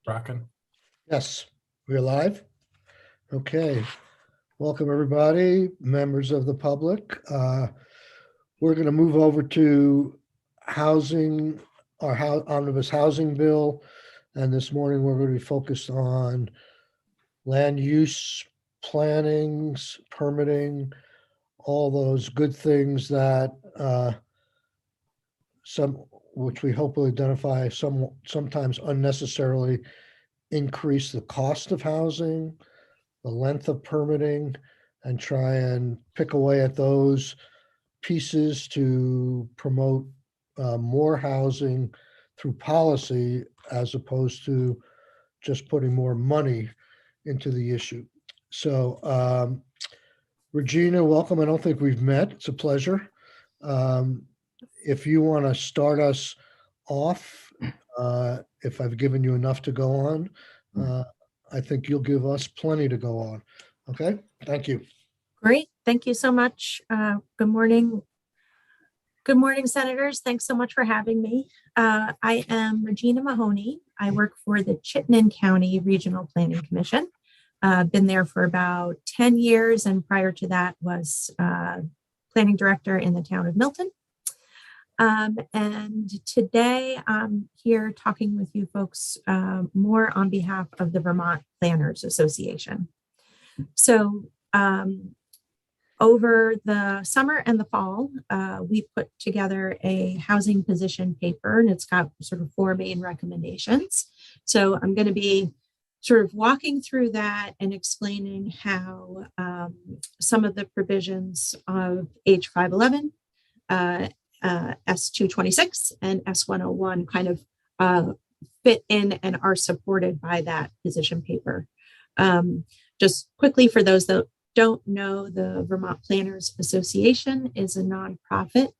Rockin'. Yes, we're live. Okay, welcome everybody, members of the public. We're going to move over to housing, our omnibus housing bill. And this morning we're going to be focused on land use plannings, permitting, all those good things that which we hope will identify sometimes unnecessarily increase the cost of housing, the length of permitting, and try and pick away at those pieces to promote more housing through policy as opposed to just putting more money into the issue. So Regina, welcome. I don't think we've met. It's a pleasure. If you want to start us off, if I've given you enough to go on, I think you'll give us plenty to go on. Okay, thank you. Great. Thank you so much. Good morning. Good morning, Senators. Thanks so much for having me. I am Regina Mahoney. I work for the Chittenden County Regional Planning Commission. Been there for about 10 years, and prior to that was planning director in the town of Milton. And today I'm here talking with you folks more on behalf of the Vermont Planners Association. So over the summer and the fall, we put together a housing position paper, and it's got sort of 4 main recommendations. So I'm going to be sort of walking through that and explaining how some of the provisions of H511, S226 and S101 kind of fit in and are supported by that position paper. Just quickly, for those that don't know, the Vermont Planners Association is a nonprofit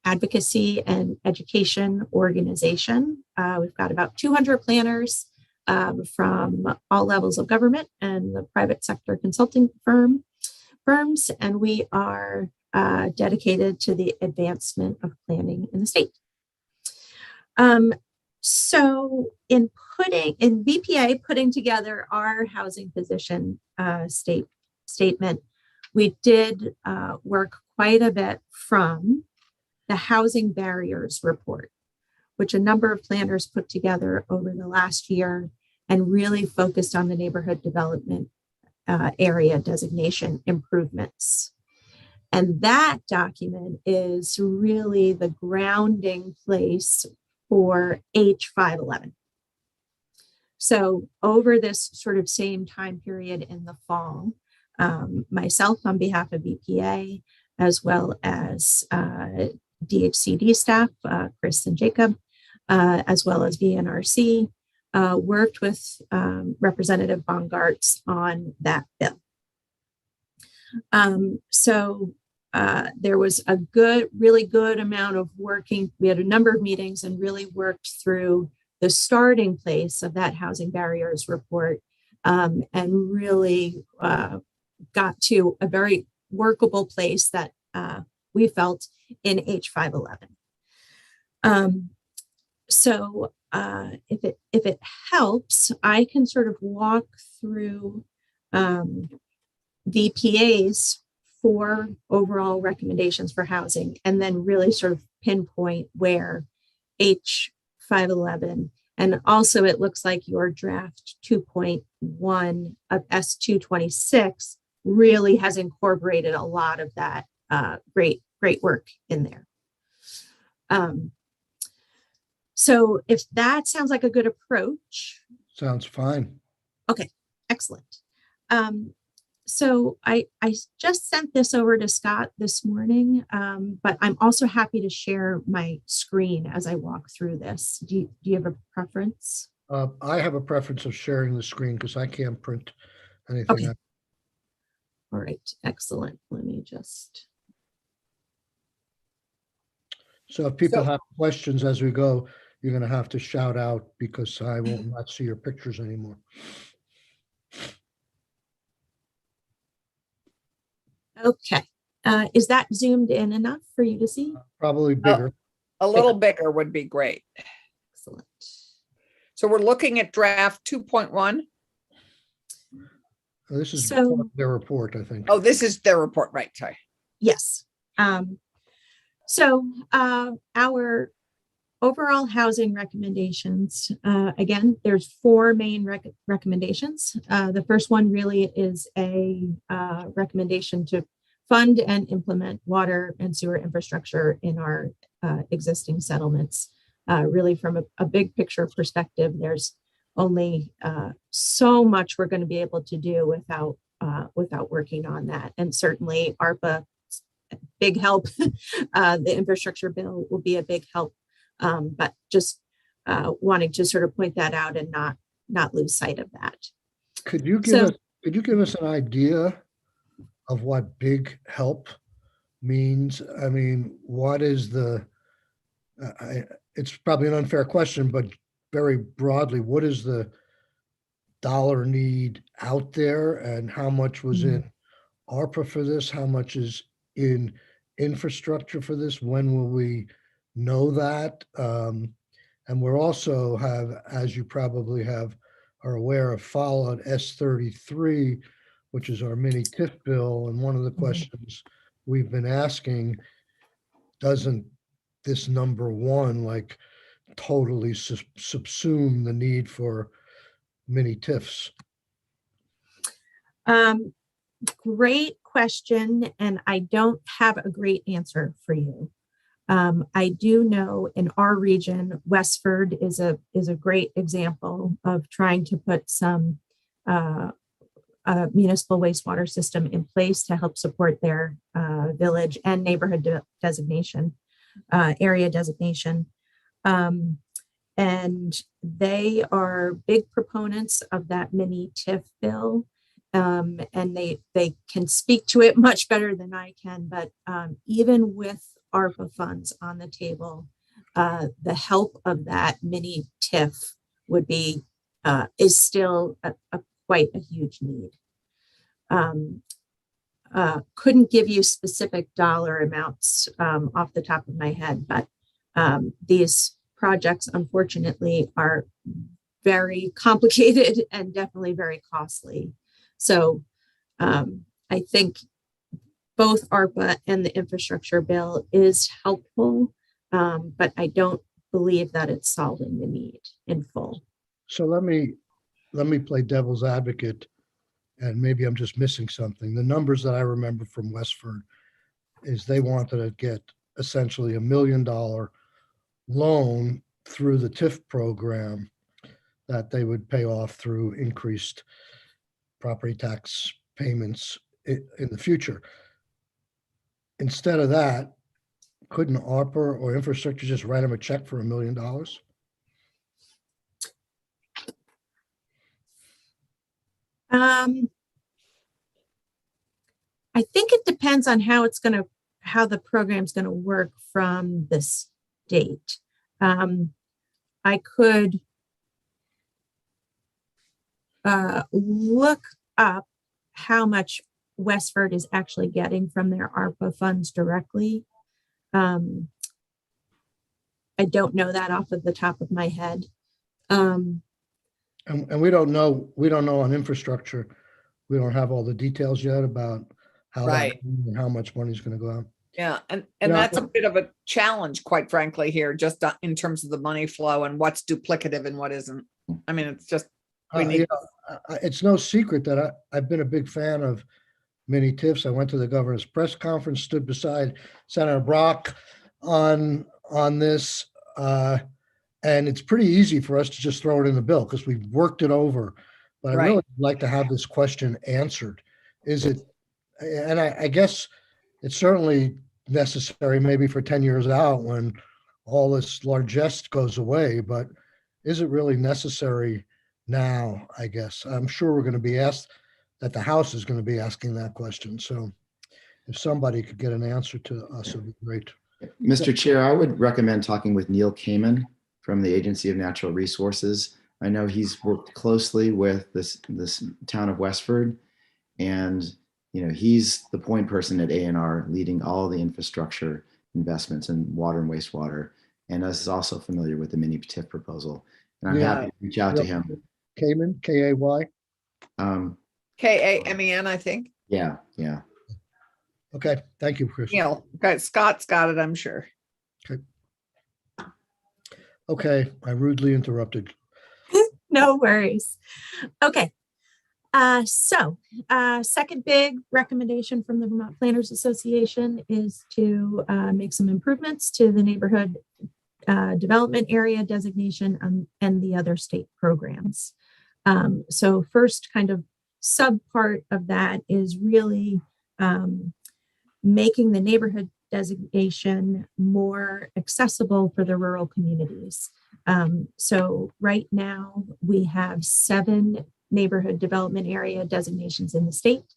advocacy and education organization. We've got about 200 planners from all levels of government and the private sector consulting firms, and we are dedicated to the advancement of planning in the state. So in VPA putting together our housing position statement, we did work quite a bit from the housing barriers report, which a number of planners put together over the last year and really focused on the neighborhood development area designation improvements. And that document is really the grounding place for H511. So over this sort of same time period in the fall, myself on behalf of BPA, as well as DHCD staff, Chris and Jacob, as well as VNRC, worked with Representative Bongartz on that bill. So there was a really good amount of working. We had a number of meetings and really worked through the starting place of that housing barriers report, and really got to a very workable place that we felt in H511. So if it helps, I can sort of walk through VPA's 4 overall recommendations for housing, and then really sort of pinpoint where H511, and also it looks like your draft 2.1 of S226 really has incorporated a lot of that great work in there. So if that sounds like a good approach. Sounds fine. Okay, excellent. So I just sent this over to Scott this morning, but I'm also happy to share my screen as I walk through this. Do you have a preference? I have a preference of sharing the screen because I can't print anything. Okay. All right, excellent. Let me just. So if people have questions as we go, you're going to have to shout out because I will not see your pictures anymore. Okay. Is that zoomed in enough for you to see? Probably bigger. A little bigger would be great. Excellent. So we're looking at draft 2.1. This is So- part of their report, I think. Oh, this is their report, right? Sorry. Yes. So our overall housing recommendations, again, there's four main recommendations. The first one really is a recommendation to fund and implement water and sewer infrastructure in our existing settlements. Really from a big picture perspective, there's only so much we're going to be able to do without working on that. And certainly ARPA, big help. The infrastructure bill will be a big help. But just wanting to sort of point that out and not lose sight of that. Could you give us an idea of what big help means? I mean, what is the, it's probably an unfair question, but very broadly, what is the dollar need out there and how much was in ARPA for this? How much is in infrastructure for this? When will we know that? And we're also have, as you probably are aware of, followed S33, which is our mini TIF bill. And one of the questions we've been asking, doesn't this number one like totally subsume the need for mini TIFs? Great question, and I don't have a great answer for you. I do know in our region, Westford is a great example of trying to put some municipal wastewater system in place to help support their village and neighborhood designation, area designation. And they are big proponents of that mini TIF bill. And they can speak to it much better than I can, but even with ARPA funds on the table, the help of that mini TIF would be is still quite a huge need. Couldn't give you specific dollar amounts off the top of my head, but these projects, unfortunately, are very complicated and definitely very costly. So I think both ARPA and the infrastructure bill is helpful, but I don't believe that it's solving the need in full. So let me play devil's advocate, and maybe I'm just missing something. The numbers that I remember from Westford is they wanted to get essentially $1 million loan through the TIF program that they would pay off through increased property tax payments in the future. Instead of that, couldn't ARPA or infrastructure just write them a check for $1 million? I think it depends on how the program's gonna work from the state. I could look up how much Westford is actually getting from their ARPA funds directly. I don't know that off of the top of my head. And we don't know on infrastructure. We don't have all the details yet about how Right. and how much money is going to go out. Yeah, and Yeah. that's a bit of a challenge, quite frankly, here, just in terms of the money flow and what's duplicative and what isn't. I mean, it's just, we need, It's no secret that I've been a big fan of mini TIFs. I went to the governor's press conference, stood beside Senator Brock on this. And it's pretty easy for us to just throw it in the bill because we've worked it over. But I Right. really would like to have this question answered. Is it, and I guess it's certainly necessary maybe for 10 years out when all this largesse goes away, but is it really necessary now? I guess I'm sure we're going to be asked that the House is going to be asking that question. So if somebody could get an answer to us, it'd be great. Mr. Chair, I would recommend talking with Neil Kamen from the Agency of Natural Resources. I know he's worked closely with this town of Westford, and he's the point person at A&R leading all the infrastructure investments in water and wastewater, and is also familiar with the mini TIF proposal. And I'm Yeah. happy to reach out to him. Cayman, K-A-Y. Kamen, I think. Yeah. Okay, thank you, Chris. Neil, okay, Scott's got it, I'm sure. Okay, I rudely interrupted. No worries. Okay. Second big recommendation from the Vermont Planners Association is to make some improvements to the neighborhood development area designation and the other state programs. So first kind of subpart of that is really making the neighborhood designation more accessible for the rural communities. So right now we have 7 neighborhood development area designations in the state.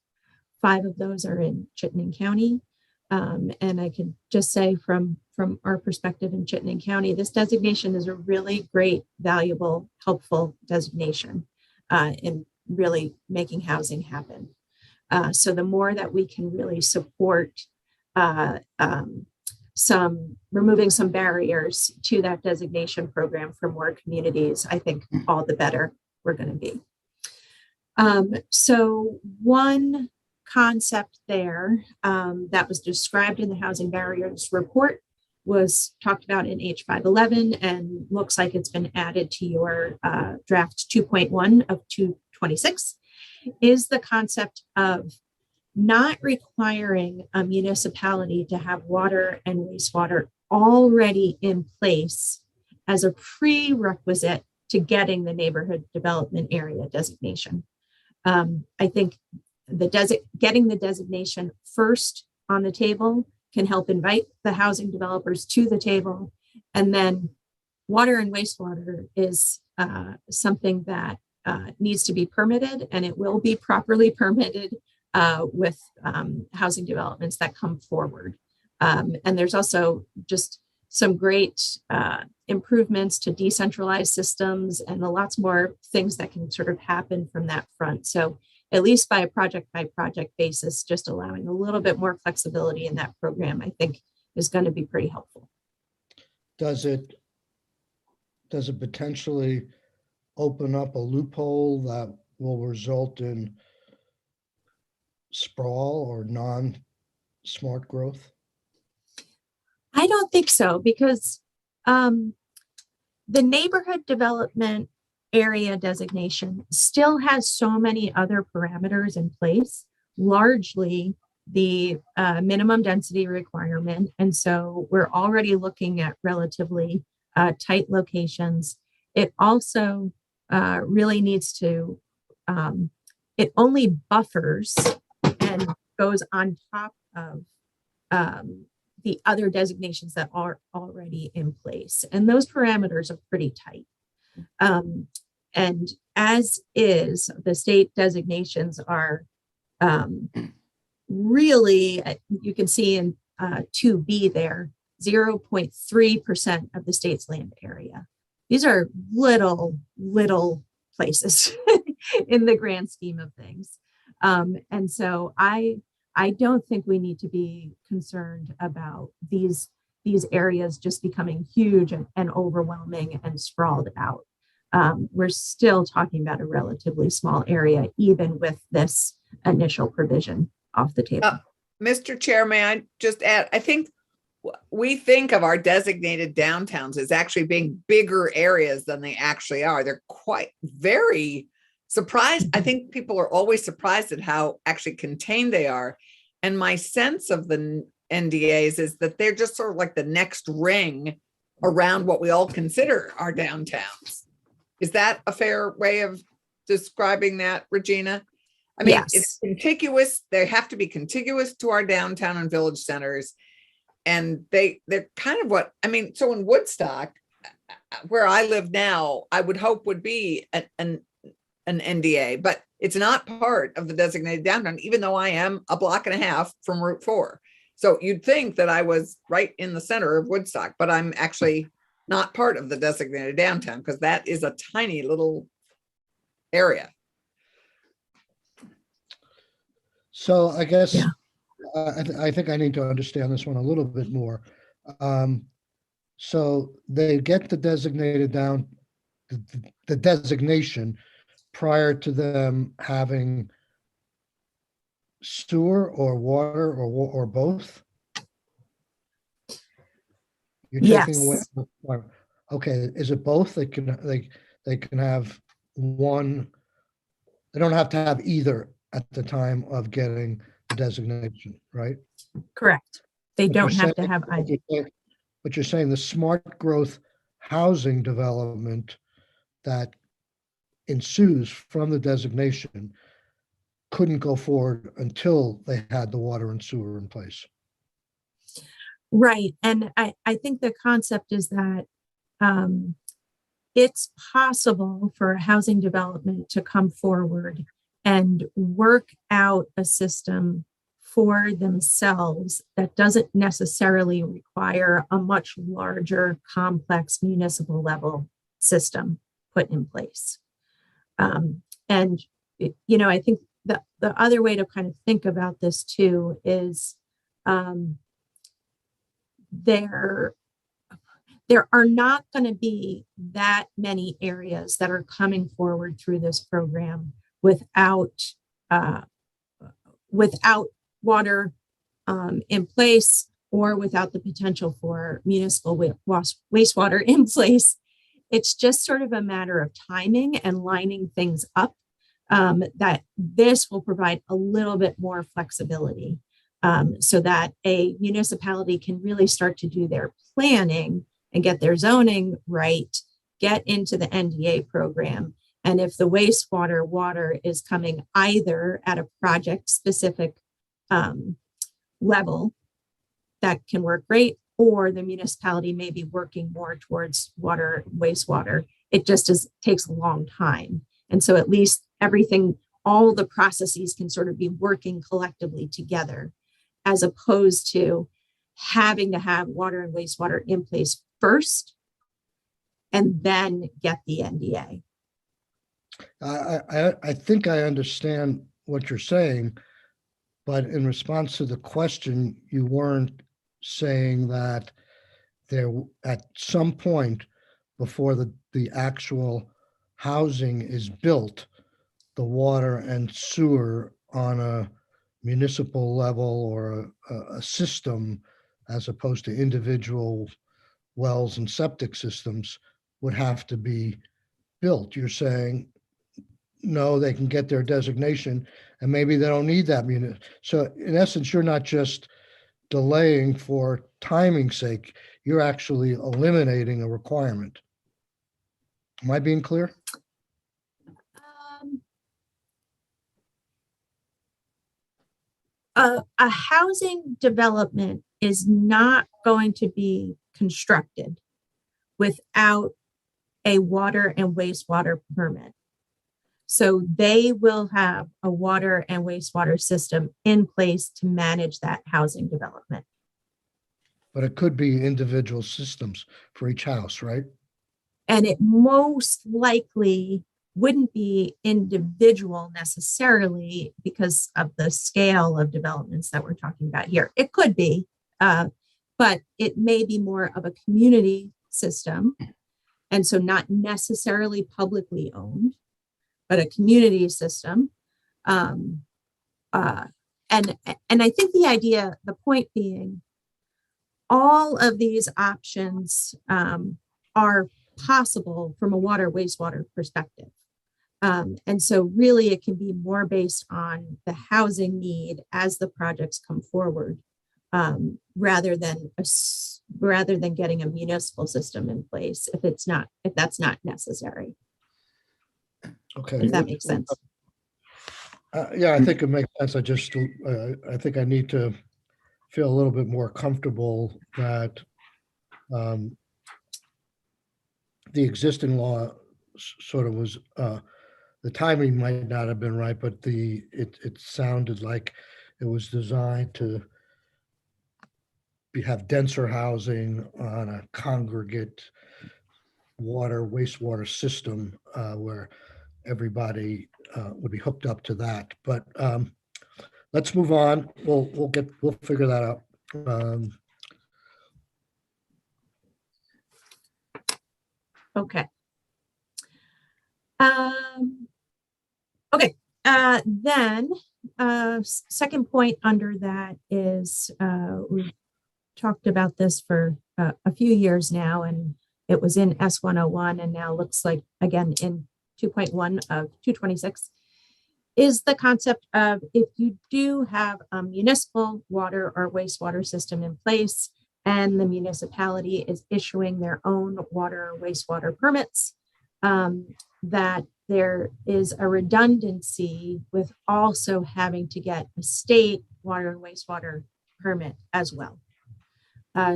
5 of those are in Chittenden County. And I can just say from our perspective in Chittenden County, this designation is a really great, valuable, helpful designation in really making housing happen. So the more that we can really support removing some barriers to that designation program for more communities, I think all the better we're going to be. So one concept there that was described in the housing barriers report was talked about in H511 and looks like it's been added to your draft 2.1 of 226 is the concept of not requiring a municipality to have water and wastewater already in place as a prerequisite to getting the neighborhood development area designation. I think getting the designation first on the table can help invite the housing developers to the table. And then water and wastewater is something that needs to be permitted, and it will be properly permitted with housing developments that come forward. And there's also just some great improvements to decentralized systems and lots more things that can sort of happen from that front. So at least by project basis, just allowing a little bit more flexibility in that program, I think is going to be pretty helpful. Does it potentially open up a loophole that will result in sprawl or non-smart growth? I don't think so, because the neighborhood development area designation still has so many other parameters in place, largely the minimum density requirement. And so we're already looking at relatively tight locations. It also really needs to, it only buffers and goes on top of the other designations that are already in place. And those parameters are pretty tight. And as is, the state designations are really, you can see in 2B there, 0.3% of the state's land area. These are little places in the grand scheme of things. And so I don't think we need to be concerned about these areas just becoming huge and overwhelming and sprawled out. We're still talking about a relatively small area, even with this initial provision off the table. Mr. Chair, may I just add, I think we think of our designated downtowns as actually being bigger areas than they actually are. They're quite very surprised. I think people are always surprised at how actually contained they are. And my sense of the NDAs is that they're just sort of like the next ring around what we all consider our downtowns. Is that a fair way of describing that, Regina? I mean, Yes. It's contiguous. They have to be contiguous to our downtown and village centers. And they're kind of what, I mean, so in Woodstock, where I live now, I would hope would be an NDA, but it's not part of the designated downtown, even though I am a block and a half from Route 4. So you'd think that I was right in the center of Woodstock, but I'm actually not part of the designated downtown, because that is a tiny little area. So I guess Yeah. I think I need to understand this one a little bit more. So they get the designated the designation prior to them having sewer or water or both? You're taking away. Yes. Okay, is it both? They can have one. They don't have to have either at the time of getting the designation, right? Correct. They But you're don't have to saying- have either. But you're saying the smart growth housing development that ensues from the designation couldn't go forward until they had the water and sewer in place. Right. And I think the concept is that it's possible for a housing development to come forward and work out a system for themselves that doesn't necessarily require a much larger, complex municipal level system put in place. I think the other way to kind of think about this too is there are not going to be that many areas that are coming forward through this program without water in place, or without the potential for municipal wastewater in place. It's just sort of a matter of timing and lining things up, that this will provide a little bit more flexibility, so that a municipality can really start to do their planning and get their zoning right, get into the NDA program. And if the water is coming either at a project specific level, that can work great, or the municipality may be working more towards water, wastewater. It just takes a long time. And so at least all the processes can sort of be working collectively together, as opposed to having to have water and wastewater in place first and then get the NDA. I think I understand what you're saying, but in response to the question, you weren't saying that there at some point before the actual housing is built, the water and sewer on a municipal level or a system, as opposed to individual wells and septic systems, would have to be built. You're saying, no, they can get their designation and maybe they don't need that unit. So in essence, you're not just delaying for timing's sake, you're actually eliminating a requirement. Am I being clear? A housing development is not going to be constructed without a water and wastewater permit. So they will have a water and wastewater system in place to manage that housing development. But it could be individual systems for each house, right? And it most likely wouldn't be individual necessarily because of the scale of developments that we're talking about here. It could be, but it may be more of a community system. And so not necessarily publicly owned, but a community system. And I think the point being, all of these options are possible from a water wastewater perspective. And so really it can be more based on the housing need as the projects come forward, rather than getting a municipal system in place if that's not necessary. Okay. If that makes sense. Yeah, I think it makes sense. I think I need to feel a little bit more comfortable that the existing law sort of was, the timing might not have been right, but it sounded like it was designed to have denser housing on a congregate wastewater system where everybody would be hooked up to that. But let's move on. We'll figure that out. Okay. Okay. Then second point under that is we've talked about this for a few years now, and it was in S101 and now looks like again in 2.1 of 226 is the concept of if you do have a municipal water or wastewater system in place and the municipality is issuing their own water or wastewater permits, that there is a redundancy with also having to get a state water and wastewater permit as well.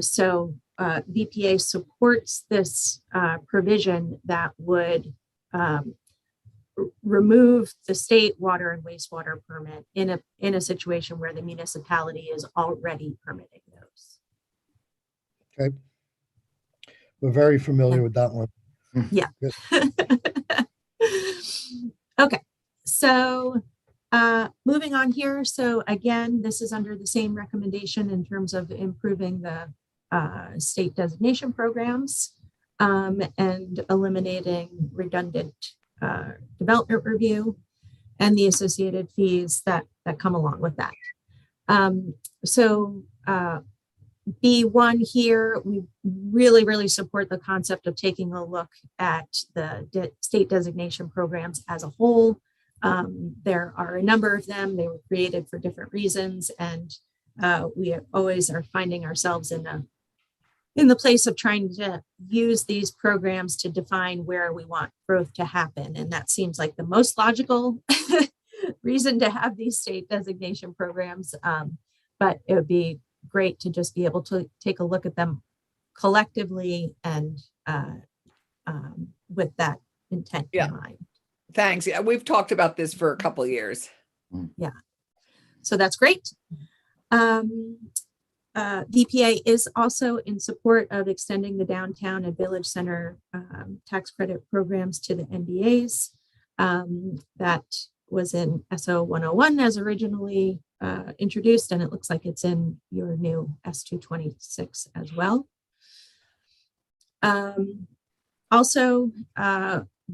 So BPA supports this provision that would remove the state water and wastewater permit in a situation where the municipality is already permitting those. Okay. We're very familiar with that one. Yeah. Okay. So moving on here. So again, this is under the same recommendation in terms of improving the state designation programs and eliminating redundant development review and the associated fees that come along with that. So B1 here, we really support the concept of taking a look at the state designation programs as a whole. There are a number of them. They were created for different reasons, and we always are finding ourselves in the place of trying to use these programs to define where we want growth to happen. And that seems like the most logical reason to have these state designation programs. But it would be great to just be able to take a look at them collectively and with that intent in mind. Thanks. Yeah, we've talked about this for a couple of years. Yeah. So that's great. BPA is also in support of extending the downtown and village center tax credit programs to the NDAs. That was in SO 101 as originally introduced, and it looks like it's in your new S226 as well. Also,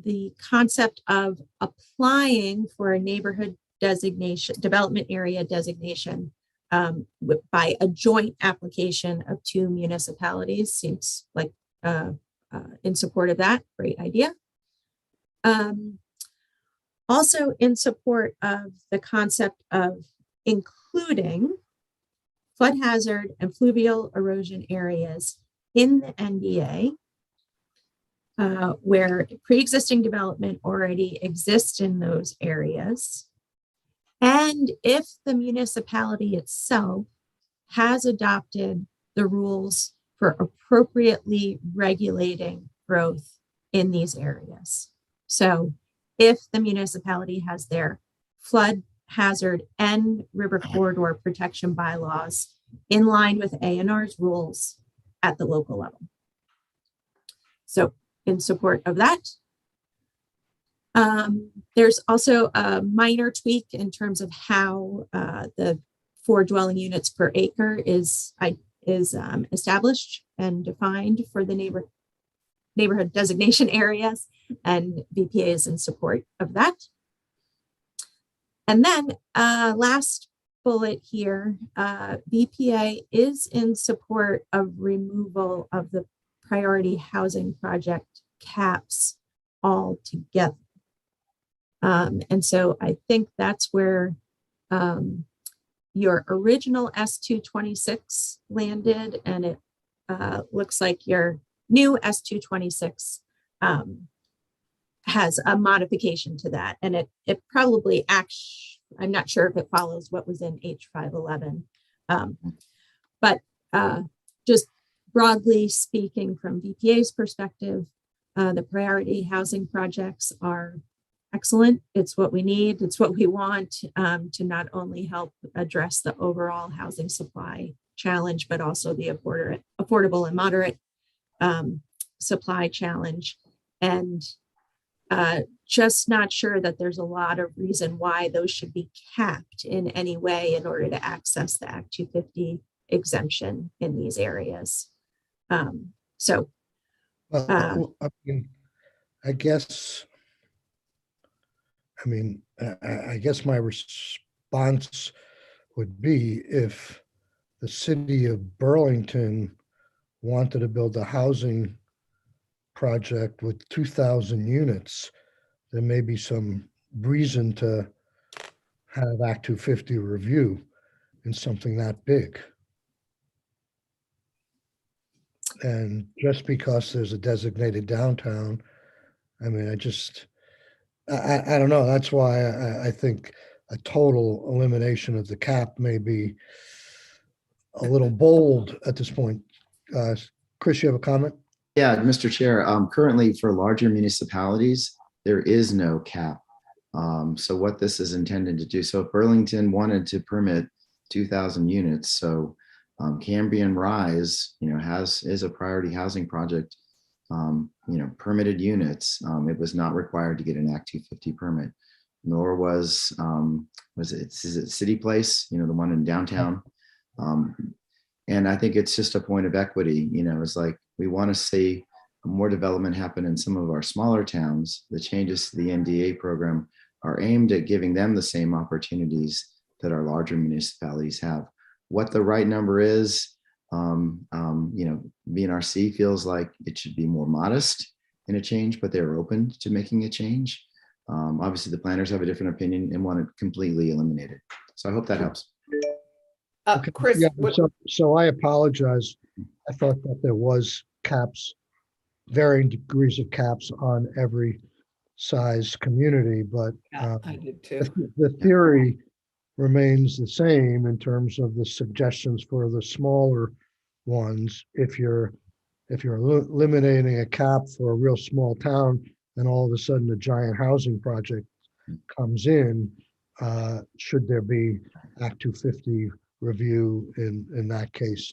the concept of applying for a neighborhood designation, development area designation by a joint application of two municipalities seems like in support of that. Great idea. Also in support of the concept of including flood hazard and fluvial erosion areas in the NDA where pre-existing development already exists in those areas. And if the municipality itself has adopted the rules for appropriately regulating growth in these areas. So if the municipality has their flood hazard and river corridor protection bylaws in line with A&R's rules at the local level. So in support of that. There's also a minor tweak in terms of how the 4 dwelling units per acre is established and defined for the neighborhood designation areas, and BPA is in support of that. And then last bullet here, BPA is in support of removal of the priority housing project caps altogether. And so I think that's where your original S226 landed, and it looks like your new S226 has a modification to that. And it probably I'm not sure if it follows what was in H511. But just broadly speaking, from BPA's perspective, the priority housing projects are excellent. It's what we need. It's what we want to not only help address the overall housing supply challenge, but also the affordable and moderate supply challenge. And just not sure that there's a lot of reason why those should be capped in any way in order to access the Act 250 exemption in these areas. So Well, I mean, I guess, I guess my response would be if the city of Burlington wanted to build a housing project with 2,000 units, there may be some reason to have Act 250 review in something that big. And just because there's a designated downtown, I mean, I don't know. That's why I think a total elimination of the cap may be a little bold at this point. Chris, you have a comment? Yeah, Mr. Chair, currently for larger municipalities, there is no cap. So what this is intended to do, so if Burlington wanted to permit 2,000 units, so Cambrian Rise, is a priority housing project, permitted units. It was not required to get an Act 250 permit, nor is it City Place, the one in downtown. And I think it's just a point of equity, it's like we want to see more development happen in some of our smaller towns. The changes to the NDA program are aimed at giving them the same opportunities that our larger municipalities have. What the right number is, VNRC feels like it should be more modest in a change, but they're open to making a change. Obviously, the planners have a different opinion and want it completely eliminated. So I hope that helps. Okay. Chris, Yeah, so I apologize. I thought that there was caps, varying degrees of caps on every size community, but I did too. the theory remains the same in terms of the suggestions for the smaller ones. If you're eliminating a cap for a real small town, and all of a sudden a giant housing project comes in, should there be Act 250 review in that case?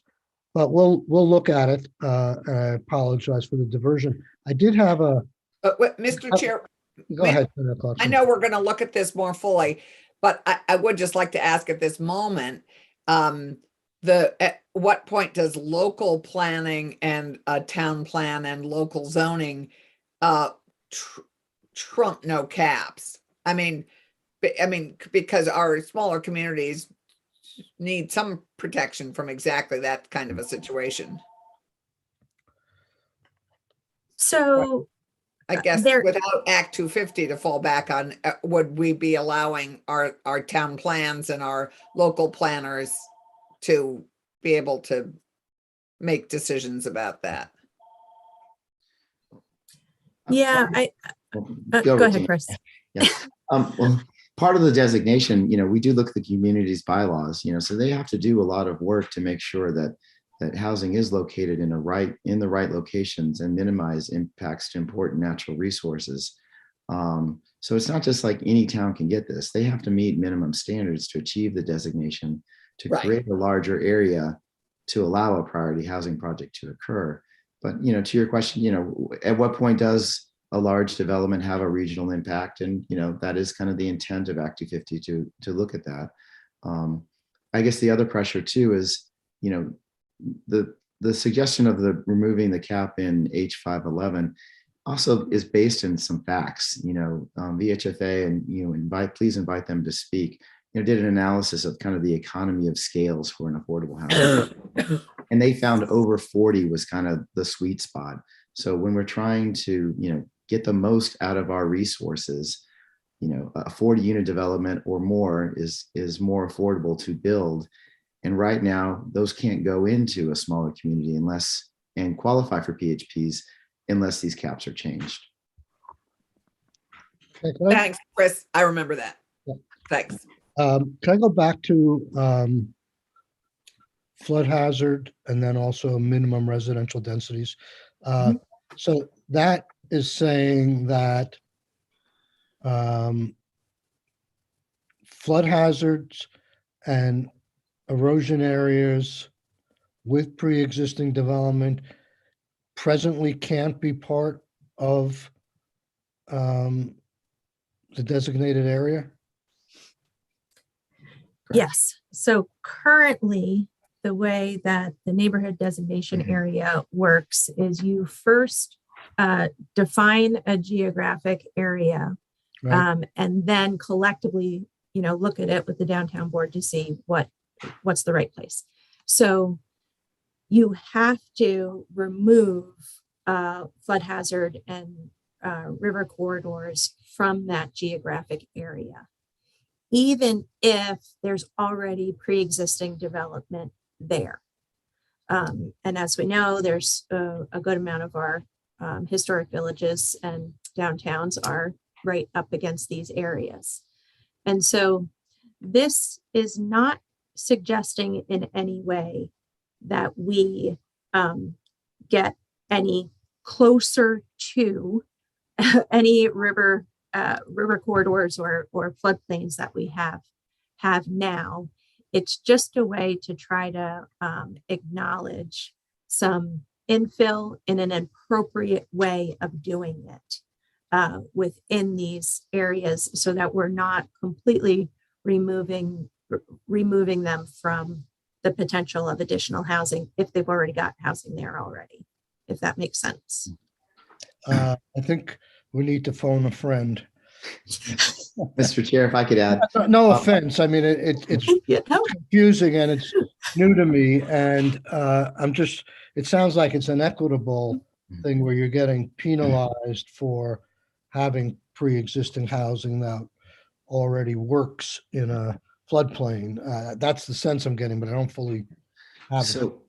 But we'll look at it. I apologize for the diversion. I did have a. Mr. Chair, Go ahead. I know we're going to look at this more fully, but I would just like to ask at this moment, at what point does local planning and a town plan and local zoning trump no caps? I mean, because our smaller communities need some protection from exactly that kind of a situation. So I guess without Act 250 to fall back on, would we be allowing our town plans and our local planners to be able to make decisions about that? Yeah, go ahead, Chris. Yeah. Well, part of the designation, we do look at the community's bylaws, so they have to do a lot of work to make sure that housing is located in the right locations and minimize impacts to important natural resources. So it's not just like any town can get this. They have to meet minimum standards to achieve the designation, to create a larger area to allow a priority housing project to occur. But, to your question, at what point does a large development have a regional impact? And, that is kind of the intent of Act 250 to look at that. I guess the other pressure too is, the suggestion of removing the cap in H511 also is based in some facts. VHFA and please invite them to speak. Did an analysis of kind of the economy of scales for an affordable housing, and they found over 40 was kind of the sweet spot. So when we're trying to get the most out of our resources, a 40 unit development or more is more affordable to build. And right now, those can't go into a smaller community and qualify for PHPs unless these caps are changed. Okay, Thanks, Chris. I remember that. Yeah. Thanks. Can I go back to flood hazard and then also minimum residential densities? So that is saying that flood hazards and erosion areas with pre-existing development presently can't be part of the designated area? Yes. So currently, the way that the neighborhood designation area works is you first define a geographic area, Right. and then collectively, look at it with the downtown board to see what's the right place. So you have to remove flood hazard and river corridors from that geographic area, even if there's already pre-existing development there. And as we know, there's a good amount of our historic villages and downtowns are right up against these areas. And so this is not suggesting in any way that we get any closer to any river corridors or floodplains that we have now. It's just a way to try to acknowledge some infill in an appropriate way of doing it within these areas, so that we're not completely removing them from the potential of additional housing if they've already got housing there already, if that makes sense. I think we need to phone a friend. Mr. Chair, if I could add. No offense. I mean, it's confusing and it's new to me. And it sounds like it's an equitable thing where you're getting penalized for having pre-existing housing that already works in a floodplain. That's the sense I'm getting, but I don't fully have it. So,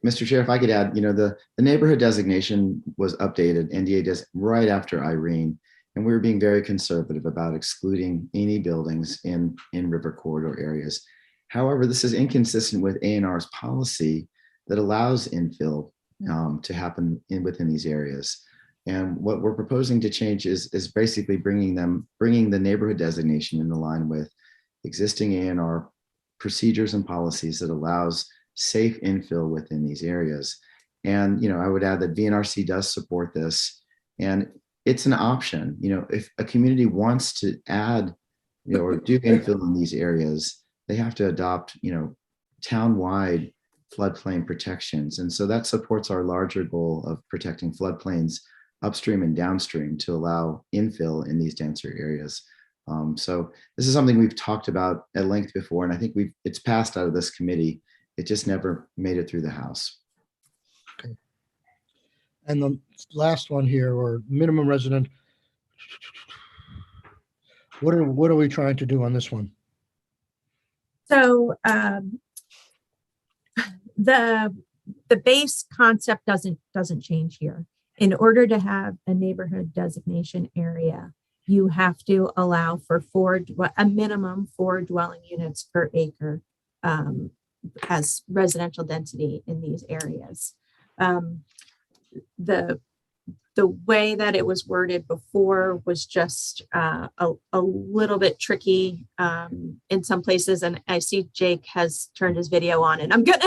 Mr. Chair, if I could add, the neighborhood designation was updated, NDA right after Irene, and we were being very conservative about excluding any buildings in river corridor areas. However, this is inconsistent with A&R's policy that allows infill to happen within these areas. And what we're proposing to change is basically bringing the neighborhood designation in line with existing A&R procedures and policies that allows safe infill within these areas. And, I would add that VNRC does support this, and it's an option. If a community wants to add, or do infill in these areas, they have to adopt, town-wide floodplain protections. And so that supports our larger goal of protecting floodplains upstream and downstream to allow infill in these denser areas. So this is something we've talked about at length before, and I think it's passed out of this committee. It just never made it through the House. Okay. And the last one here, or minimum resident. What are we trying to do on this one? So the base concept doesn't change here. In order to have a neighborhood designation area, you have to allow for a minimum 4 dwelling units per acre as residential density in these areas. The way that it was worded before was just a little bit tricky in some places. And I see Jake has turned his video on, and I'm gonna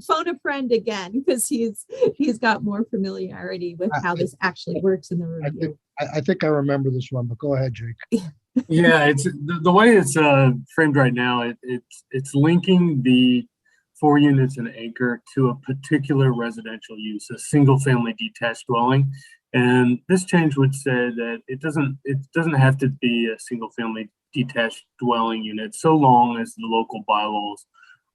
phone a friend again because he's got more familiarity with how this actually works in the review. I think I remember this one, but go ahead, Jake. Yeah, it's the way it's framed right now. It's linking the 4 units an acre to a particular residential use, a single-family detached dwelling. And this change would say that it doesn't have to be a single-family detached dwelling unit, so long as the local bylaws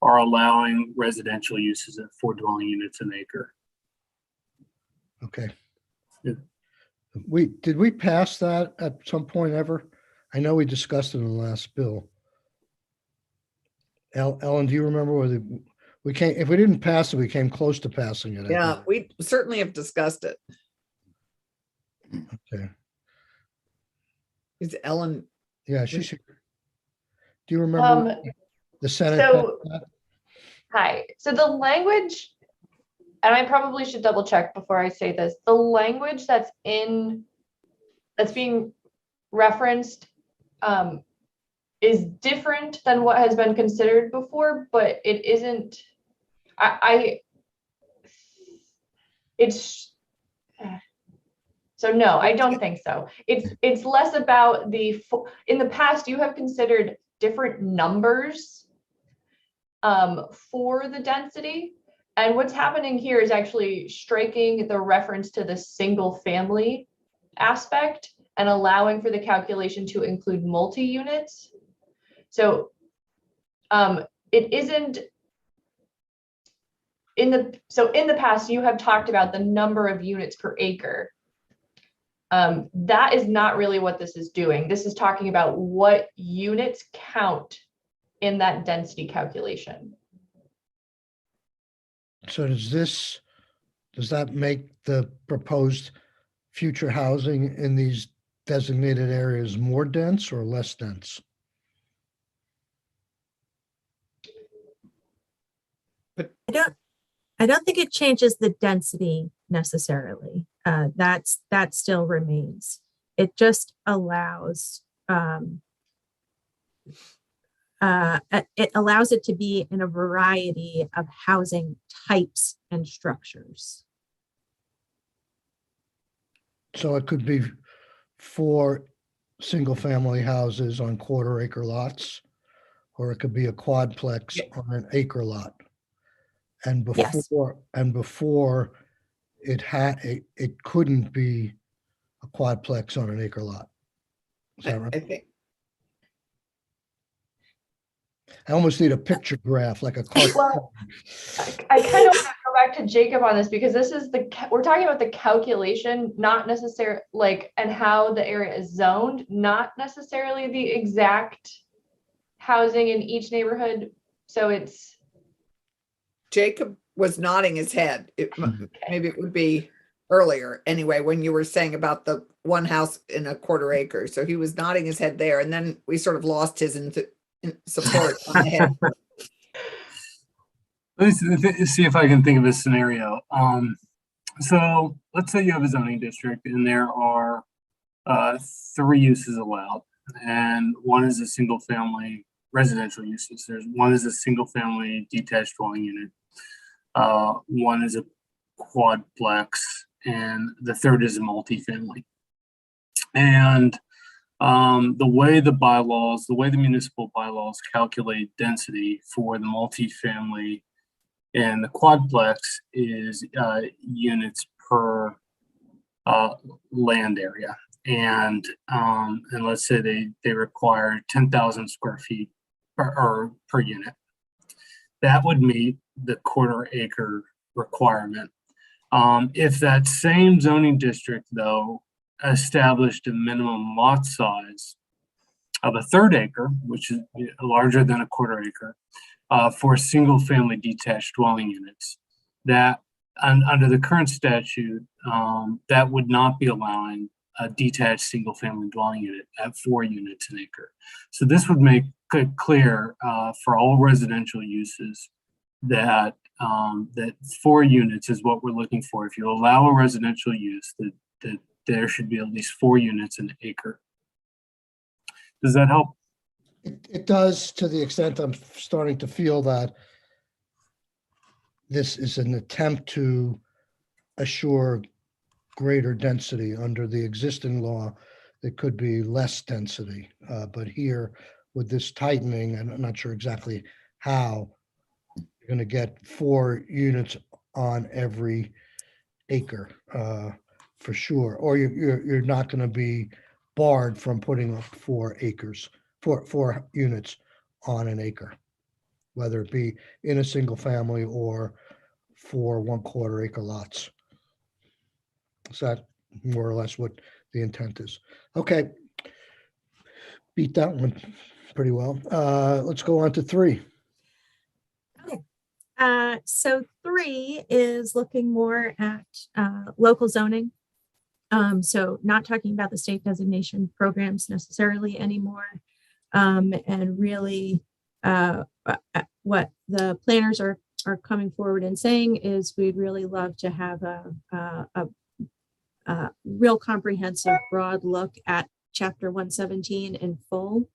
are allowing residential uses at 4 dwelling units an acre. Okay. Yeah. Did we pass that at some point ever? I know we discussed it in the last bill. Ellen, do you remember whether we came? If we didn't pass it, we came close to passing it. Yeah, we certainly have discussed it. Okay. Is Ellen? Yeah, she should. Do you remember the Senate? Hi. So the language, and I probably should double check before I say this, the language that's being referenced is different than what has been considered before, but it isn't I it's so no, I don't think so. It's less about in the past you have considered different numbers for the density. And what's happening here is actually striking the reference to the single family aspect and allowing for the calculation to include multi-units. So it isn't in the past you have talked about the number of units per acre. That is not really what this is doing. This is talking about what units count in that density calculation. So does that make the proposed future housing in these designated areas more dense or less dense? I don't think it changes the density necessarily. That still remains. It just allows it allows it to be in a variety of housing types and structures. So it could be 4 single-family houses on quarter-acre lots, or it could be a quadplex on an acre lot. And before it couldn't be a quadplex on an acre lot. Is that right? I think I almost need a picture graph, like a car. Well, I kind of want to go back to Jacob on this because this is we're talking about the calculation, not necessarily and how the area is zoned, not necessarily the exact housing in each neighborhood. So it's Jacob was nodding his head. Maybe it would be earlier anyway, when you were saying about the one house in a quarter acre. So he was nodding his head there, and then we sort of lost his support on the head. Let me see if I can think of a scenario. So let's say you have a zoning district and there are 3 uses allowed, and one is a single family residential uses. One is a single family detached dwelling unit. One is a quadplex, and the third is a multifamily. And the way the municipal bylaws calculate density for the multifamily and the quadplex is units per land area. And let's say they require 10,000 square feet per unit. That would meet the quarter acre requirement. If that same zoning district, though, established a minimum lot size of a 1/3 acre, which is larger than a quarter acre, for single family detached dwelling units, that under the current statute, that would not be allowing a detached single family dwelling unit at 4 units an acre. So this would make it clear for all residential uses that that 4 units is what we're looking for. If you allow a residential use, that there should be at least 4 units an acre. Does that help? It does, to the extent I'm starting to feel that this is an attempt to assure greater density. Under the existing law, it could be less density. But here, with this tightening, and I'm not sure exactly how, you're going to get 4 units on every acre for sure. Or you're not going to be barred from putting up 4 units on an acre, whether it be in a single family or 4 1/4 acre lots. Is that more or less what the intent is? Okay. Beat that one pretty well. Let's go on to 3. So 3 is looking more at local zoning. So not talking about the state designation programs necessarily anymore. And really what the planners are coming forward and saying is we'd really love to have a real comprehensive broad look at Chapter 117 in full,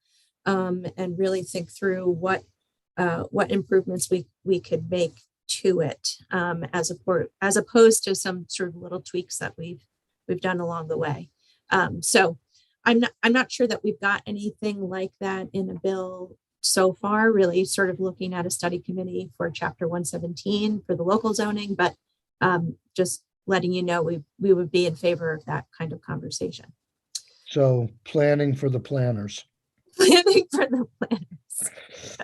and really think through what improvements we could make to it, as opposed to some sort of little tweaks that we've done along the way. So I'm not sure that we've got anything like that in a bill so far, really sort of looking at a study committee for chapter 117 for the local zoning, but just letting you know, we would be in favor of that kind of conversation. So planning for the planners. Planning for the planners.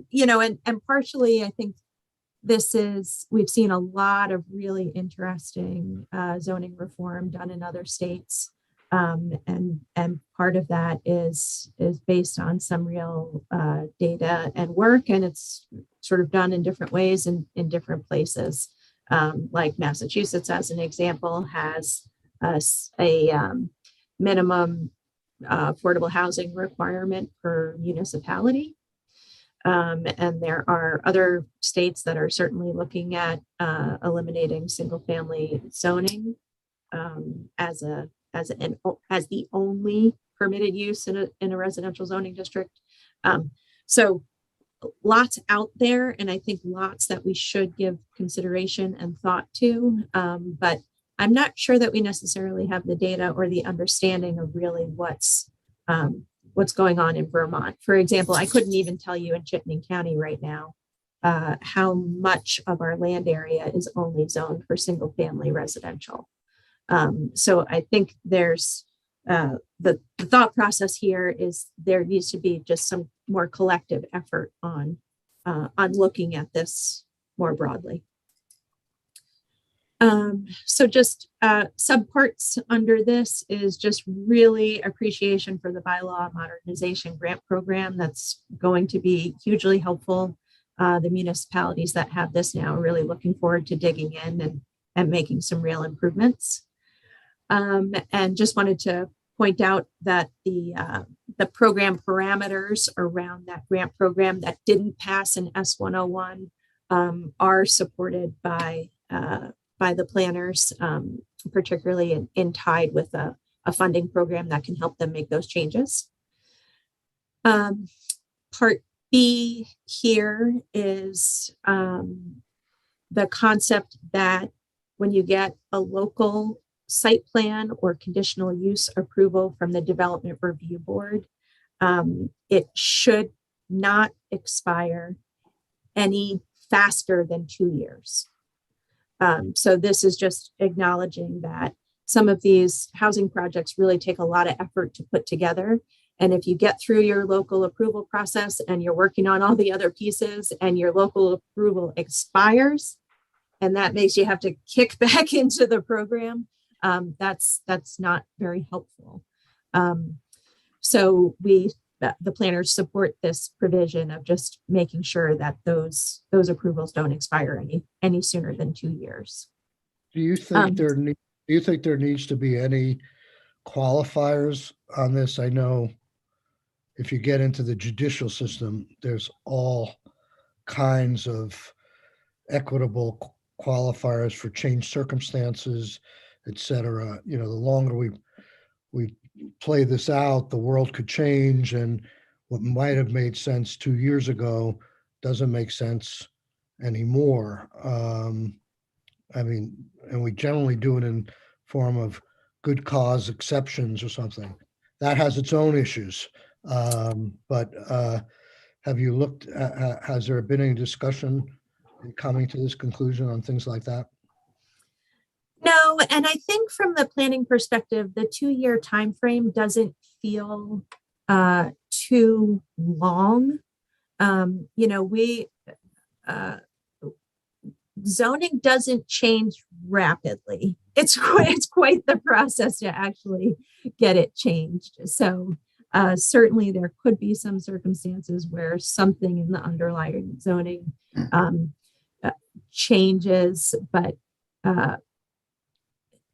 You know, and partially, I think we've seen a lot of really interesting zoning reform done in other states. And part of that is based on some real data and work, and it's sort of done in different ways in different places. Like Massachusetts, as an example, has a minimum affordable housing requirement per municipality. And there are other states that are certainly looking at eliminating single-family zoning as the only permitted use in a residential zoning district. So lots out there, and I think lots that we should give consideration and thought to. But I'm not sure that we necessarily have the data or the understanding of really what's going on in Vermont. For example, I couldn't even tell you in Chittenden County right now how much of our land area is only zoned for single family residential. So I think there's the thought process here is there needs to be just some more collective effort on looking at this more broadly. So just subparts under this is just really appreciation for the bylaw modernization grant program. That's going to be hugely helpful. The municipalities that have this now are really looking forward to digging in and making some real improvements. And just wanted to point out that the program parameters around that grant program that didn't pass in S101 are supported by the planners, particularly in tied with a funding program that can help them make those changes. Part B here is the concept that when you get a local site plan or conditional use approval from the Development Review Board, it should not expire any faster than 2 years. So this is just acknowledging that some of these housing projects really take a lot of effort to put together. And if you get through your local approval process and you're working on all the other pieces and your local approval expires, and that makes you have to kick back into the program, that's not very helpful. So the planners support this provision of just making sure that those approvals don't expire any sooner than 2 years. Do you think there needs to be any qualifiers on this? I know if you get into the judicial system, there's all kinds of equitable qualifiers for changed circumstances, et cetera. You know, the longer we play this out, the world could change, and what might have made sense 2 years ago doesn't make sense anymore. I mean, and we generally do it in form of good cause exceptions or something. That has its own issues. But have you looked, has there been any discussion in coming to this conclusion on things like that? No, and I think from the planning perspective, the 2-year time frame doesn't feel too long. You know, zoning doesn't change rapidly. It's quite the process to actually get it changed. So certainly there could be some circumstances where something in the underlying zoning changes, but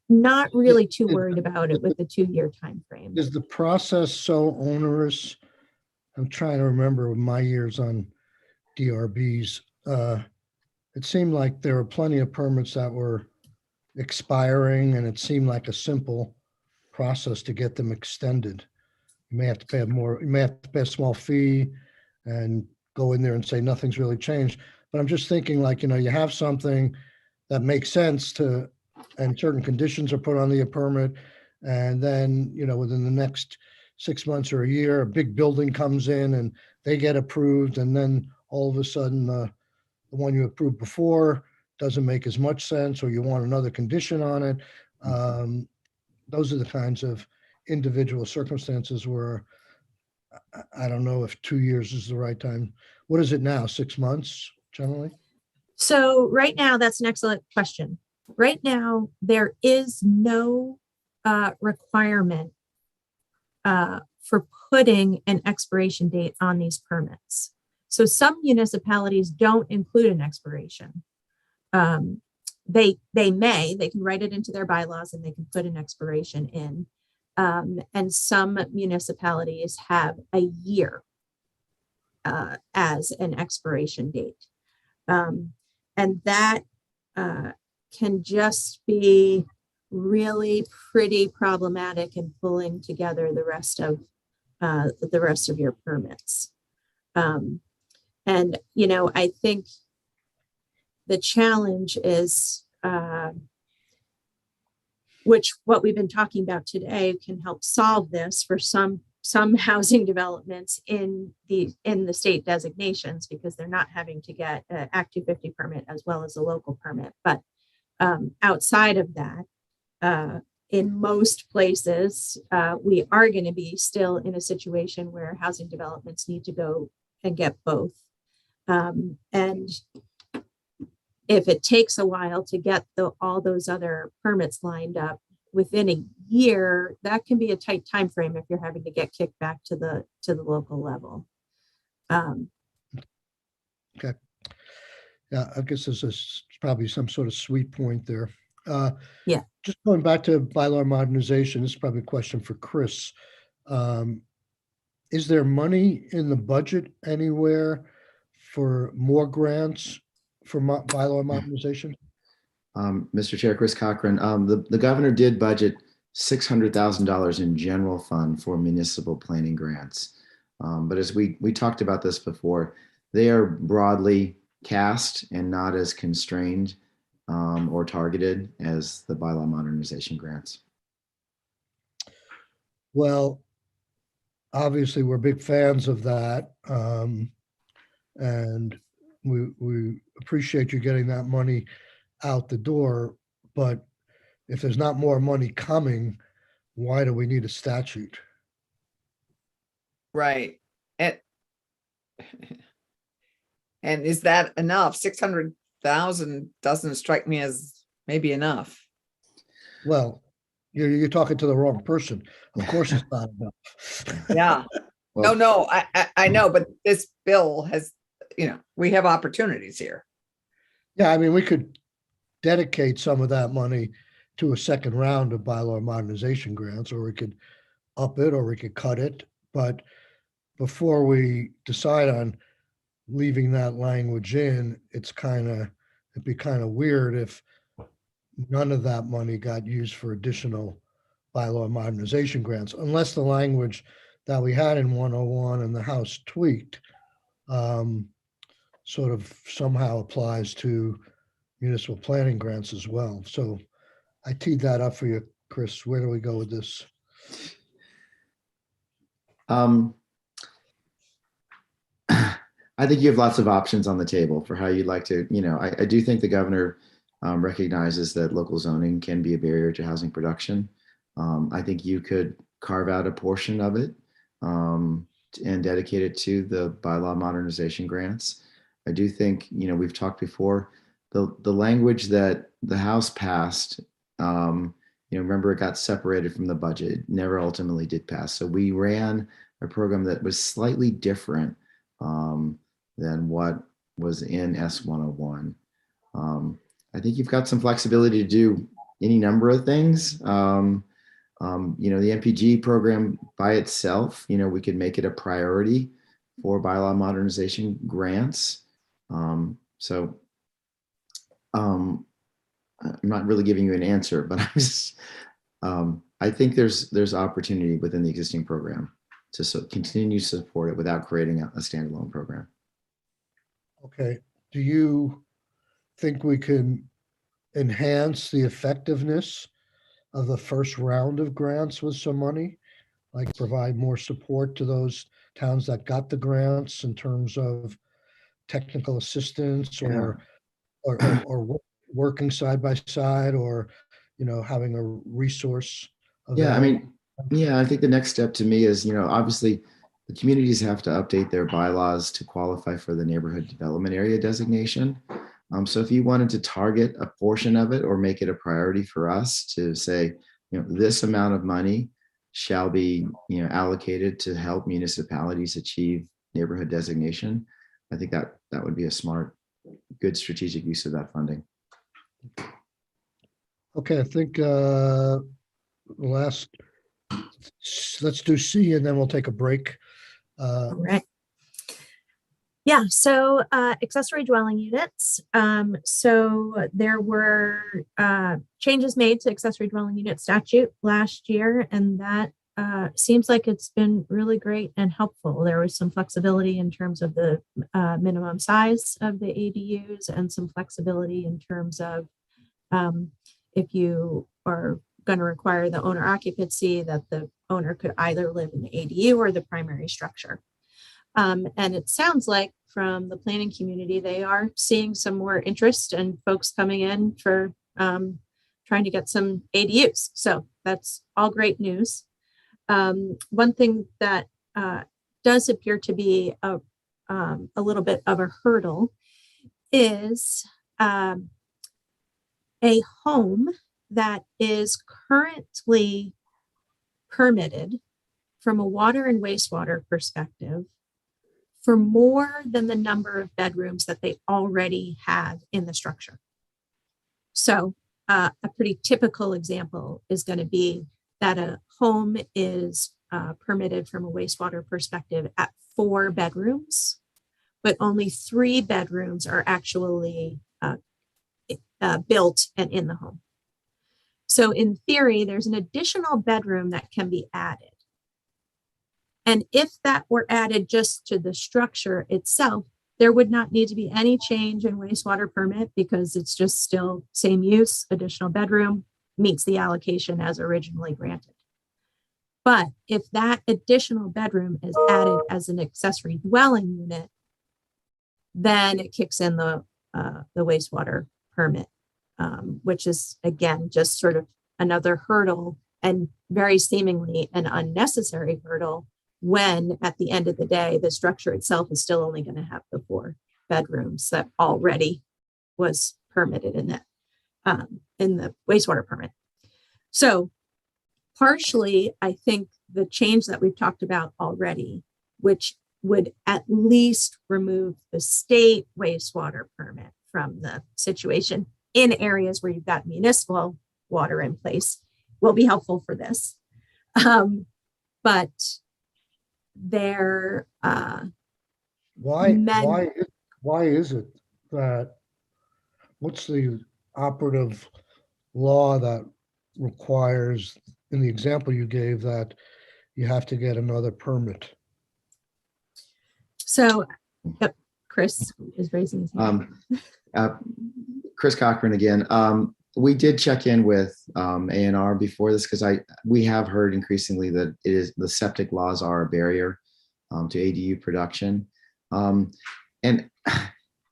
not really too worried about it with the 2-year time frame. Is the process so onerous? I'm trying to remember my years on DRBs. It seemed like there were plenty of permits that were expiring, and it seemed like a simple process to get them extended. You may have to pay more, you may have to pay a small fee and go in there and say nothing's really changed. but I'm just thinking like, you have something that makes sense and certain conditions are put on the permit. And then, within the next 6 months or a year, a big building comes in and they get approved. And then all of a sudden, the one you approved before doesn't make as much sense, or you want another condition on it. Those are the kinds of individual circumstances where I don't know if 2 years is the right time. What is it now? 6 months generally? So right now, that's an excellent question. Right now, there is no requirement for putting an expiration date on these permits. So some municipalities don't include an expiration. They can write it into their bylaws and they can put an expiration in. And some municipalities have a year as an expiration date. And that can just be really pretty problematic in pulling together the rest of your permits. And I think the challenge is, what we've been talking about today can help solve this for some housing developments in the state designations, because they're not having to get an Act 250 permit as well as a local permit. But outside of that, in most places, we are going to be still in a situation where housing developments need to go and get both. And if it takes a while to get all those other permits lined up within a year, that can be a tight time frame if you're having to get kicked back to the local level. Okay. Yeah, I guess there's probably some sort of sweet point there. Yeah. Just going back to bylaw modernization, this is probably a question for Chris. Is there money in the budget anywhere for more grants for bylaw modernization? Mr. Chair, Chris Cochran, the governor did budget $600,000 in general fund for municipal planning grants. But as we talked about this before, they are broadly cast and not as constrained or targeted as the bylaw modernization grants. Well, obviously we're big fans of that. And we appreciate you getting that money out the door, but if there's not more money coming, why do we need a statute? Right. And is that enough? 600,000 doesn't strike me as maybe enough. Well, you're talking to the wrong person. Of course it's not enough. Yeah. Well, No, I know, but this bill has, we have opportunities here. Yeah, I mean, we could dedicate some of that money to a second round of bylaw modernization grants, or we could up it, or we could cut it. But before we decide on leaving that language in, it'd be kind of weird if none of that money got used for additional bylaw modernization grants, unless the language that we had in 101 and the House tweaked sort of somehow applies to municipal planning grants as well. So I teed that up for you, Chris. Where do we go with this? I think you have lots of options on the table for how you'd like to, I do think the governor recognizes that local zoning can be a barrier to housing production. I think you could carve out a portion of it and dedicate it to the bylaw modernization grants. I do think, we've talked before, the language that the House passed, remember it got separated from the budget, it never ultimately did pass. So we ran a program that was slightly different than what was in S101. I think you've got some flexibility to do any number of things. The MPG program by itself, we could make it a priority for bylaw modernization grants. I'm not really giving you an answer, but I think there's opportunity within the existing program to continue to support it without creating a standalone program. Okay. do you think we can enhance the effectiveness of the first round of grants with some money? Like provide more support to those towns that got the grants in terms of technical assistance or working side by side, or, having a resource Yeah, I available? mean, yeah, I think the next step to me is, obviously the communities have to update their bylaws to qualify for the neighborhood development area designation. So if you wanted to target a portion of it or make it a priority for us to say, this amount of money shall be, allocated to help municipalities achieve neighborhood designation, I think that would be a smart, good strategic use of that funding. Okay, I think let's do C and then we'll take a break. All right. Yeah, so accessory dwelling units. So there were changes made to accessory dwelling unit statute last year, and that seems like it's been really great and helpful. There was some flexibility in terms of the minimum size of the ADUs and some flexibility in terms of if you are going to require the owner occupancy, that the owner could either live in the ADU or the primary structure. And it sounds like from the planning community, they are seeing some more interest and folks coming in for trying to get some ADUs. So that's all great news. One thing that does appear to be a little bit of a hurdle is a home that is currently permitted from a water and wastewater perspective for more than the number of bedrooms that they already have in the structure. So a pretty typical example is going to be that a home is permitted from a wastewater perspective at 4 bedrooms, but only 3 bedrooms are actually built and in the home. So in theory, there's an additional bedroom that can be added. And if that were added just to the structure itself, there would not need to be any change in wastewater permit because it's just still same use, additional bedroom, meets the allocation as originally granted. But if that additional bedroom is added as an accessory dwelling unit, then it kicks in the wastewater permit, which is, again, just sort of another hurdle, and very seemingly an unnecessary hurdle when at the end of the day, the structure itself is still only going to have the 4 bedrooms that already was permitted in the wastewater permit. So partially, I think the change that we've talked about already, which would at least remove the state wastewater permit from the situation in areas where you've got municipal water in place, will be helpful for this. But there, Why is it that, what's the operative law that requires, in the example you gave, that you have to get another permit? So Chris is raising his hand. Chris Cochran again. We did check in with A&R before this because we have heard increasingly that the septic laws are a barrier to ADU production. And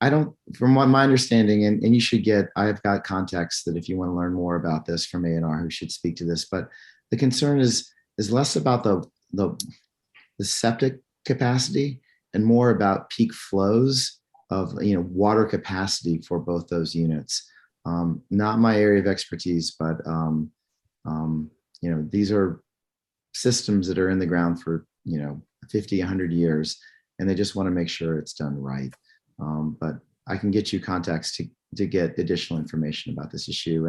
I don't, from what my understanding, and you should get, I've got contacts that if you want to learn more about this from A&R who should speak to this, but the concern is less about the septic capacity and more about peak flows of water capacity for both those units. Not my area of expertise, but these are systems that are in the ground for 50, 100 years, and they just want to make sure it's done right. But I can get you contacts to get additional information about this issue,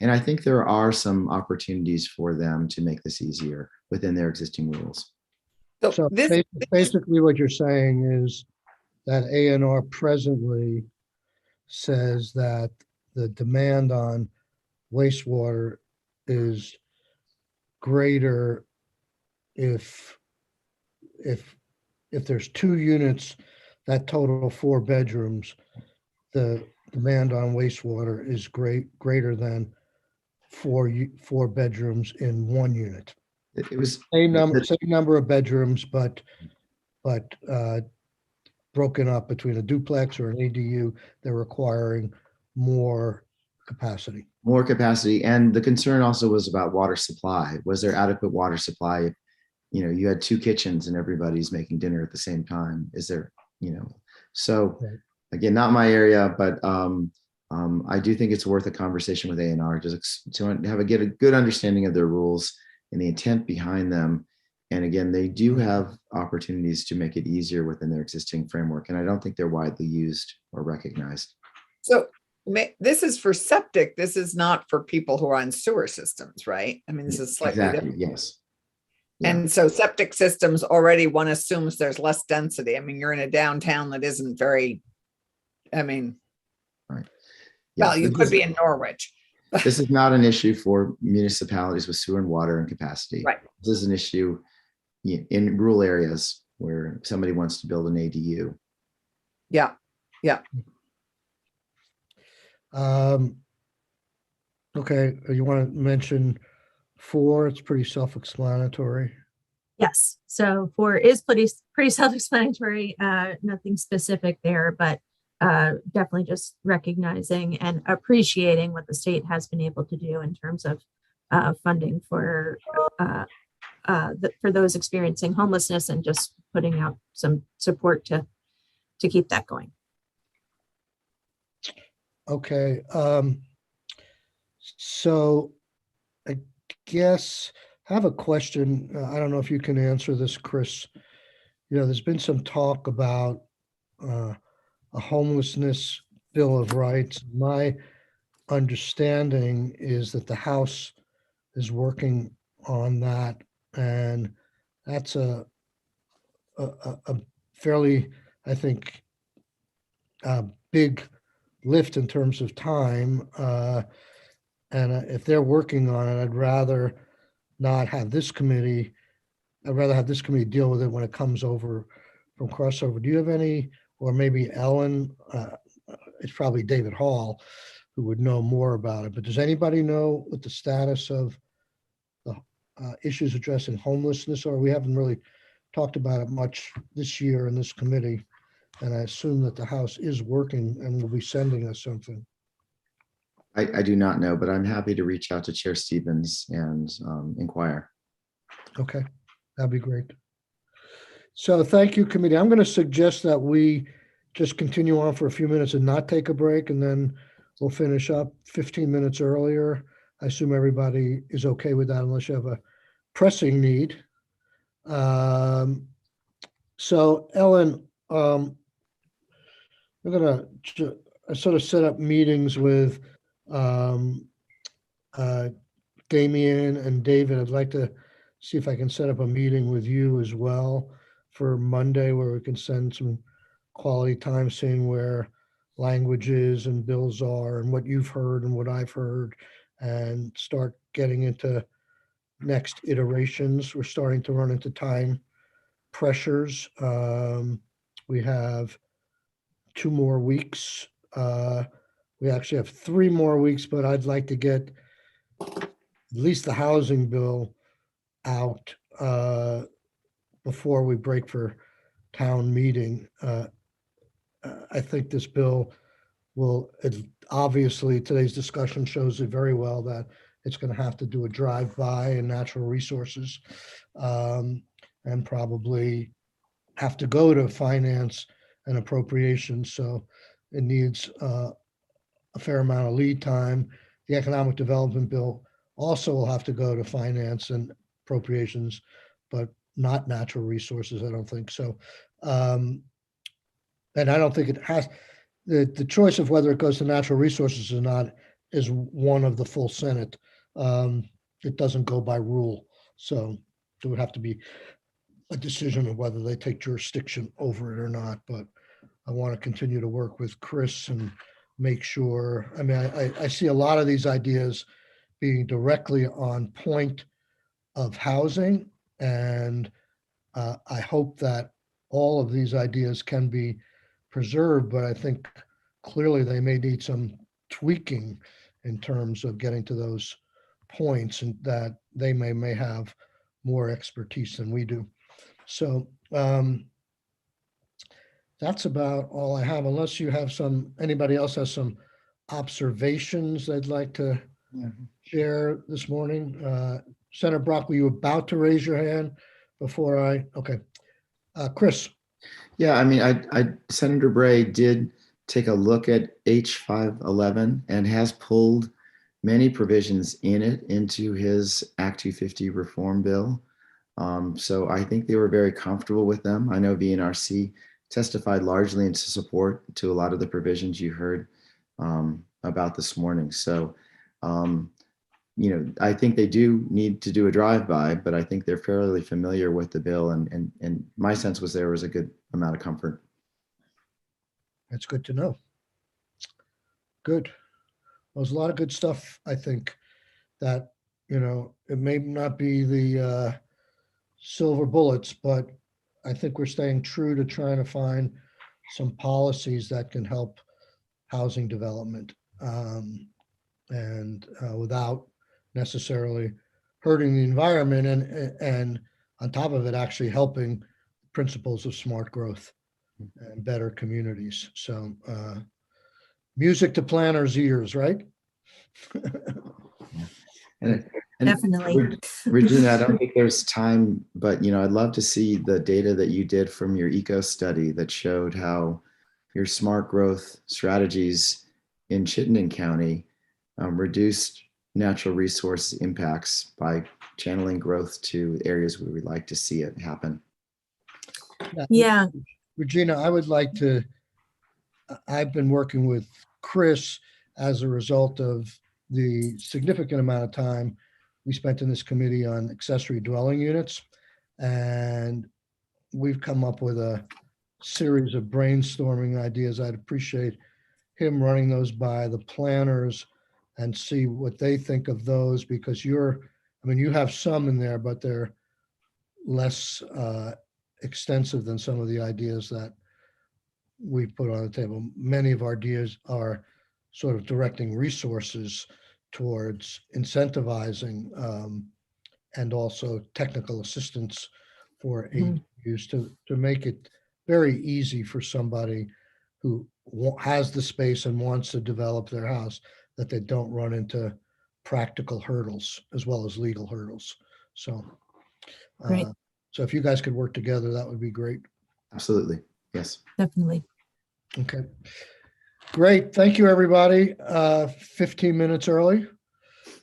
and I think there are some opportunities for them to make this easier within their existing rules. So basically what you're saying is that A&R presently says that the demand on wastewater is greater if there's 2 units that total 4 bedrooms, the demand on wastewater is greater than four bedrooms in one unit. It was Same number of bedrooms, but broken up between a duplex or an ADU. They're requiring more capacity. more capacity, and the concern also was about water supply. Was there adequate water supply? You know, you had two kitchens and everybody's making dinner at the same time. Is there, you know, so Right. again, not my area, but I do think it's worth a conversation with A&R just to get a good understanding of their rules and the intent behind them. And again, they do have opportunities to make it easier within their existing framework, and I don't think they're widely used or recognized. So this is for septic. This is not for people who are on sewer systems, right? I mean, this is slightly Exactly, different. yes. Yeah. And so septic systems already, one assumes there's less density. I mean, you're in a downtown that isn't very, I mean, Right. well, Yeah, you could be in Norwich. this is not an issue for municipalities with sewer and water and capacity. Right. This is an issue in rural areas where somebody wants to build an ADU. Yeah, yeah. Okay, you want to mention 4? It's pretty self-explanatory. Yes, so 4 is pretty self-explanatory, nothing specific there, but definitely just recognizing and appreciating what the state has been able to do in terms of funding for those experiencing homelessness and just putting out some support to keep that going. Okay, so I guess I have a question. I don't know if you can answer this, Chris. You know, there's been some talk about a homelessness bill of rights. My understanding is that the House is working on that, and that's a fairly, I think, big lift in terms of time. And if they're working on it, I'd rather have this committee deal with it when it comes over from crossover. Do you have any, or maybe Ellen, it's probably David Hall who would know more about it, but does anybody know what the status of the issues addressing homelessness are? We haven't really talked about it much this year in this committee, and I assume that the House is working and will be sending us something. I do not know, but I'm happy to reach out to Chair Stevens and inquire. Okay, that'd be great. So thank you, committee. I'm going to suggest that we just continue on for a few minutes and not take a break, and then we'll finish up 15 minutes earlier. I assume everybody is okay with that unless you have a pressing need. So Ellen, we're going to sort of set up meetings with Damien and David. I'd like to see if I can set up a meeting with you as well for Monday, where we can send some quality time, seeing where languages and bills are and what you've heard and what I've heard, and start getting into next iterations. We're starting to run into time pressures. We have 2 more weeks. We actually have 3 more weeks, but I'd like to get at least the housing bill out before we break for town meeting. I think this bill will, obviously today's discussion shows it very well that it's going to have to do a drive-by in natural resources, and probably have to go to finance and appropriations. So it needs a fair amount of lead time. The economic development bill also will have to go to finance and appropriations, but not natural resources, I don't think so. And I don't think it has, the choice of whether it goes to natural resources or not is one of the full Senate. It doesn't go by rule. So it would have to be a decision of whether they take jurisdiction over it or not. But I want to continue to work with Chris and make sure, I mean, I see a lot of these ideas being directly on point of housing, and I hope that all of these ideas can be preserved, but I think clearly they may need some tweaking in terms of getting to those points, and that they may have more expertise than we do. So that's about all I have, unless you have anybody else has some observations they'd like to share this morning. Senator Brock, were you about to raise your hand before okay. Chris. Yeah, I mean, Senator Bray did take a look at H511 and has pulled many provisions in it into his Act 250 reform bill. So I think they were very comfortable with them. I know VNRC testified largely into support to a lot of the provisions you heard about this morning. So, I think they do need to do a drive-by, but I think they're fairly familiar with the bill, and my sense was there was a good amount of comfort. That's good to know. Good. Well, there's a lot of good stuff, I think, that, it may not be the silver bullets, but I think we're staying true to trying to find some policies that can help housing development, and without necessarily hurting the environment, and on top of it, actually helping principles of smart growth and better communities. So music to planners' ears, right? And Definitely. Regina, I don't think there's time, but I'd love to see the data that you did from your eco study that showed how your smart growth strategies in Chittenden County reduced natural resource impacts by channeling growth to areas where we'd like to see it happen. Yeah. Regina, I've been working with Chris as a result of the significant amount of time we spent in this committee on accessory dwelling units. And we've come up with a series of brainstorming ideas. I'd appreciate him running those by the planners and see what they think of those, because you have some in there, but they're less extensive than some of the ideas that we put on the table. Many of our ideas are sort of directing resources towards incentivizing and also technical assistance for ADUs to make it very easy for somebody who has the space and wants to develop their house, that they don't run into practical hurdles as well as legal hurdles. So, Great. So if you guys could work together, that would be great. Absolutely. Yes. Definitely. Okay. Great. Thank you, everybody. 15 minutes early.